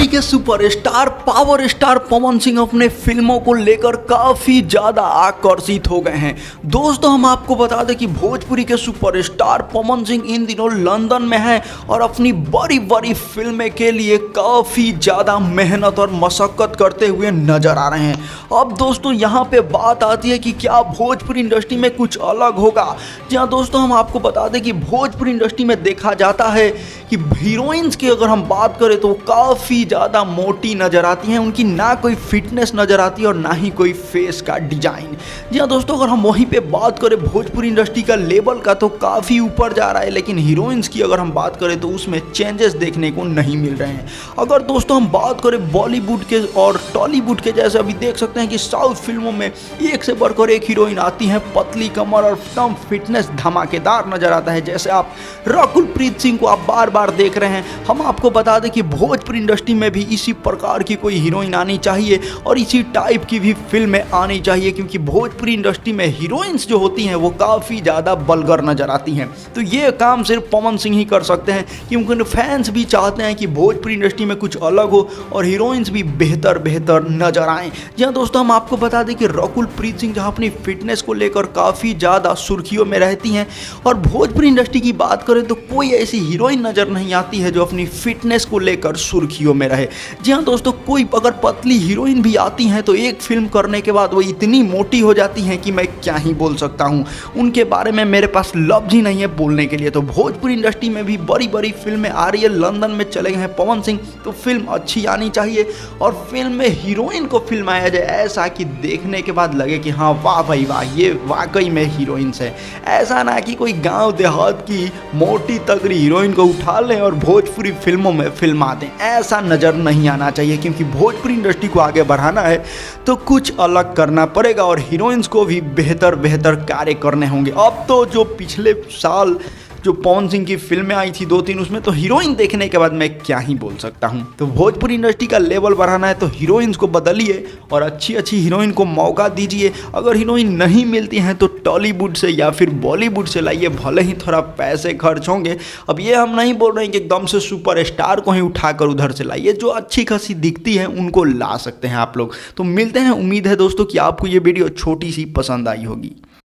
के superstar power star Pawan Singh अपने फिल्मों को लेकर काफी ज्यादा आकर्षित हो गए हैं। दोस्तों हम आपको बता दें कि भोजपुरी के सुपरस्टार पवन सिंह इन दिनों लंदन में हैं और अपनी बड़ी बड़ी फिल्में के लिए काफी ज्यादा मेहनत और मशक्कत करते हुए नजर आ रहे हैं। अब दोस्तों यहाँ पे बात आती है कि क्या भोजपुरी इंडस्ट्री में कुछ अलग होगा। जी हाँ दोस्तों, हम आपको बता दें कि भोजपुरी इंडस्ट्री में देखा जाता है कि हीरोइंस की अगर हम बात करें तो काफ़ी ज़्यादा मोटी नज़र आती हैं, उनकी ना कोई फिटनेस नज़र आती है और ना ही कोई फेस का डिजाइन। जी हाँ दोस्तों, अगर हम वहीं पे बात करें भोजपुरी इंडस्ट्री का लेवल का तो काफ़ी ऊपर जा रहा है, लेकिन हीरोइंस की अगर हम बात करें तो उसमें चेंजेस देखने को नहीं मिल रहे हैं। अगर दोस्तों हम बात करें बॉलीवुड के और टॉलीवुड के, जैसे अभी देख सकते हैं कि साउथ फिल्मों में एक से बढ़कर एक हीरोइन आती हैं, पतली कमर और एकदम फिटनेस धमाकेदार नजर आता है। जैसे आप रकुल प्रीत सिंह को आप बार बार देख रहे हैं। हम आपको बता दें कि भोजपुरी इंडस्ट्री में भी इसी प्रकार की कोई हीरोइन आनी चाहिए और इसी टाइप की भी फिल्में आनी चाहिए, क्योंकि भोजपुरी इंडस्ट्री में हीरोइंस जो होती हैं वो काफ़ी ज़्यादा बलगर नजर आती हैं। तो ये काम सिर्फ पवन सिंह ही कर सकते हैं, क्योंकि फैंस भी चाहते हैं कि भोजपुरी इंडस्ट्री में कुछ अलग हो और हीरोइंस भी बेहतर बेहतर नजर आएँ। जी हाँ दोस्तों, हम आपको बता दें कि रकुल प्रीत सिंह जहाँ अपनी फिटनेस को लेकर काफ़ी ज़्यादा सुर्खियों में रहती हैं, और भोजपुरी इंडस्ट्री की बात करें तो कोई ऐसी हीरोइन नज़र नहीं आती है जो अपनी फिटनेस को लेकर सुर्खियों में रहे। जी हाँ दोस्तों, कोई अगर पतली हीरोइन भी आती हैं तो एक फिल्म करने के बाद वो इतनी मोटी हो जाती हैं कि मैं क्या ही बोल सकता हूँ, उनके बारे में मेरे पास लफ्ज़ ही नहीं है बोलने के लिए। तो भोजपुरी इंडस्ट्री में भी बड़ी बड़ी फिल्में आ रही है, लंदन में चले गए हैं पवन सिंह, तो फिल्म अच्छी आनी चाहिए और फिल्म में हीरोइन को फिल्माया जाए ऐसा कि देखने के बाद लगे कि हाँ वाह भाई वाह, ये वाकई में हीरोइंस है। ऐसा ना कि कोई गांव देहात की मोटी तगड़ी हीरोइन को उठा लें और भोजपुरी फिल्मों में फिल्मा दें, ऐसा नज़र नहीं आना चाहिए। क्योंकि भोजपुरी इंडस्ट्री को आगे बढ़ाना है तो कुछ अलग करना पड़ेगा और हीरोइंस को भी बेहतर बेहतर कार्य करने होंगे। अब तो जो पिछले साल जो पवन सिंह की फिल्में आई थी 2-3, उसमें तो हीरोइन देखने के बाद मैं क्या ही बोल सकता हूं। तो भोजपुरी इंडस्ट्री का लेवल बढ़ाना है तो हीरोइंस को बदलिए और अच्छी अच्छी हीरोइन को मौका दीजिए। अगर हीरोइन नहीं मिलती हैं तो टॉलीवुड से या फिर बॉलीवुड से लाइए, भले ही थोड़ा पैसे खर्च होंगे। अब ये हम नहीं बोल रहे हैं कि एकदम से सुपरस्टार को ही उठाकर उधर से लाइए, जो अच्छी खासी दिखती है उनको ला सकते हैं आप लोग। तो मिलते हैं, उम्मीद है दोस्तों कि आपको ये वीडियो छोटी सी पसंद आई होगी।